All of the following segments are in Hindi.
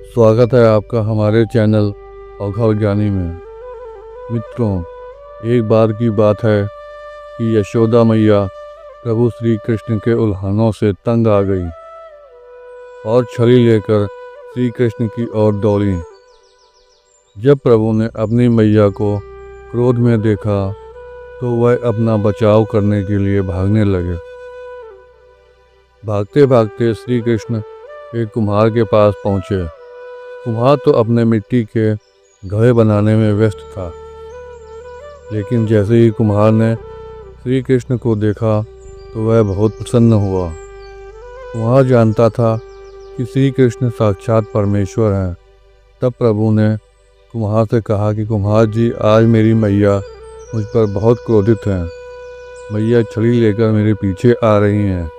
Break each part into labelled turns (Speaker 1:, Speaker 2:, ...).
Speaker 1: स्वागत है आपका हमारे चैनल अवघड़ ज्ञानी में। मित्रों, एक बार की बात है कि यशोदा मैया प्रभु श्री कृष्ण के उल्हानों से तंग आ गई और छड़ी लेकर श्री कृष्ण की ओर दौड़ी। जब प्रभु ने अपनी मैया को क्रोध में देखा तो वह अपना बचाव करने के लिए भागने लगे। भागते भागते श्री कृष्ण एक कुम्हार के पास पहुँचे। कुम्हार तो अपने मिट्टी के घड़े बनाने में व्यस्त था, लेकिन जैसे ही कुम्हार ने श्री कृष्ण को देखा तो वह बहुत प्रसन्न हुआ। कुम्हार जानता था कि श्री कृष्ण साक्षात परमेश्वर हैं। तब प्रभु ने कुम्हार से कहा कि कुम्हार जी, आज मेरी मैया मुझ पर बहुत क्रोधित हैं। मैया छड़ी लेकर मेरे पीछे आ रही हैं।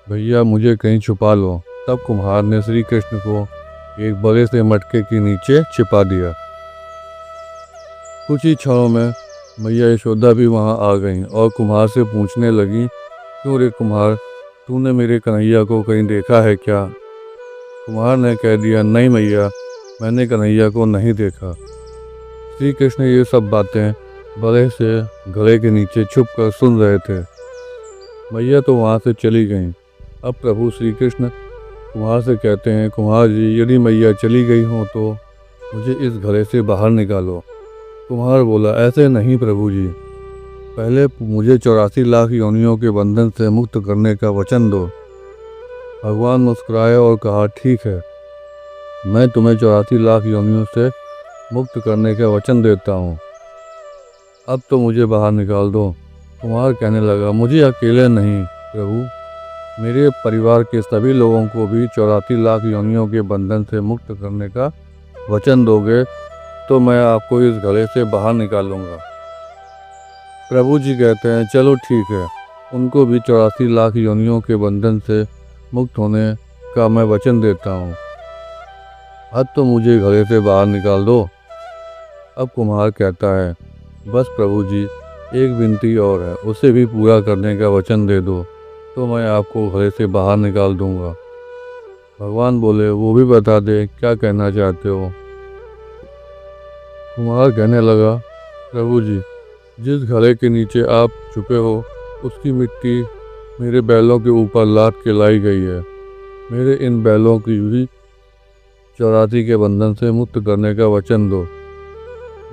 Speaker 1: भैया, मुझे कहीं छुपा लो। तब कुम्हार ने श्री कृष्ण को एक बड़े से मटके के नीचे छिपा दिया। कुछ ही क्षणों में मैया यशोदा भी वहां आ गईं और कुम्हार से पूछने लगी, क्यों रे कुम्हार, तूने मेरे कन्हैया को कहीं देखा है क्या? कुम्हार ने कह दिया, नहीं मैया, मैंने कन्हैया को नहीं देखा। श्री कृष्ण ये सब बातें बड़े से घड़े के नीचे छुप कर सुन रहे थे। मैया तो वहाँ से चली गईं। अब प्रभु श्री कृष्ण कुम्हार से कहते हैं, कुम्हार जी, यदि मैया चली गई हो तो मुझे इस घड़े से बाहर निकालो। कुम्हार बोला, ऐसे नहीं प्रभु जी, पहले मुझे 84 लाख योनियों के बंधन से मुक्त करने का वचन दो। भगवान मुस्कुराए और कहा, ठीक है, मैं तुम्हें 84 लाख योनियों से मुक्त करने का वचन देता हूँ। अब तो मुझे बाहर निकाल दो। कुम्हार कहने लगा, मुझे अकेले नहीं प्रभु, मेरे परिवार के सभी लोगों को भी 84 लाख योनियों के बंधन से मुक्त करने का वचन दोगे तो मैं आपको इस घड़े से बाहर निकालूंगा। प्रभु जी कहते हैं, चलो ठीक है, उनको भी 84 लाख योनियों के बंधन से मुक्त होने का मैं वचन देता हूँ। अब तो मुझे घड़े से बाहर निकाल दो। अब कुम्हार कहता है, बस प्रभु जी, एक विनती और है, उसे भी पूरा करने का वचन दे दो तो मैं आपको घड़े से बाहर निकाल दूंगा। भगवान बोले, वो भी बता दे, क्या कहना चाहते हो? कुम्हार कहने लगा, प्रभु जी, जिस घड़े के नीचे आप छुपे हो उसकी मिट्टी मेरे बैलों के ऊपर लाद के लाई गई है। मेरे इन बैलों की भी 84 के बंधन से मुक्त करने का वचन दो।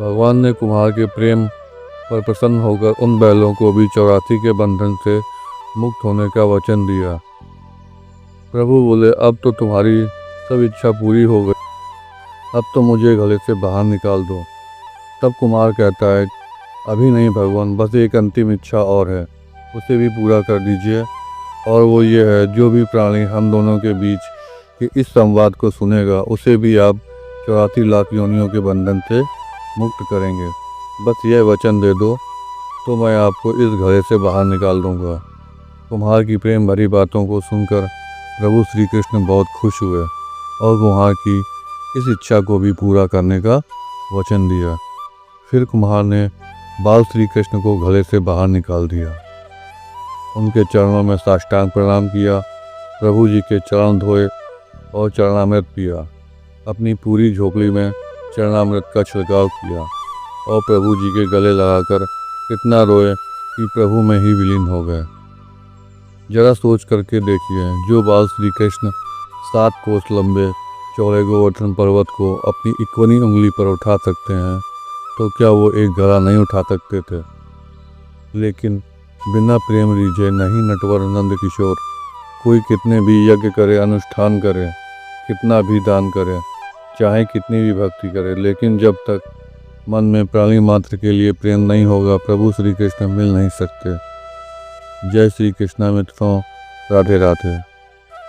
Speaker 1: भगवान ने कुम्हार के प्रेम पर प्रसन्न होकर उन बैलों को भी 84 के बंधन से मुक्त होने का वचन दिया। प्रभु बोले, अब तो तुम्हारी सब इच्छा पूरी हो गई, अब तो मुझे घड़े से बाहर निकाल दो। तब कुम्हार कहता है, अभी नहीं भगवान, बस एक अंतिम इच्छा और है, उसे भी पूरा कर दीजिए। और वो ये है, जो भी प्राणी हम दोनों के बीच के इस संवाद को सुनेगा उसे भी आप 84 लाख योनियों के बंधन से मुक्त करेंगे। बस यह वचन दे दो तो मैं आपको इस घड़े से बाहर निकाल दूंगा। कुम्हार की प्रेम भरी बातों को सुनकर प्रभु श्री कृष्ण बहुत खुश हुए और कुम्हार की इस इच्छा को भी पूरा करने का वचन दिया। फिर कुम्हार ने बाल श्री कृष्ण को घड़े से बाहर निकाल दिया। उनके चरणों में साष्टांग प्रणाम किया, प्रभु जी के चरण धोए और चरणामृत पिया। अपनी पूरी झोपड़ी में चरणामृत का छिड़काव किया और प्रभु जी के गले लगाकर इतना रोए कि प्रभु में ही विलीन हो गए। जरा सोच करके देखिए, जो बाल श्री कृष्ण 7 कोस लंबे चौड़े गोवर्धन पर्वत को अपनी इक्वनी उंगली पर उठा सकते हैं, तो क्या वो एक घड़ा नहीं उठा सकते थे? लेकिन बिना प्रेम रीझे नहीं नटवर नंद किशोर, कोई कितने भी यज्ञ करे, अनुष्ठान करे, कितना भी दान करे, चाहे कितनी भी भक्ति करे, लेकिन जब तक मन में प्राणी मात्र के लिए प्रेम नहीं होगा, प्रभु श्री कृष्ण मिल नहीं सकते। जय श्री कृष्णा मित्रों, राधे राधे।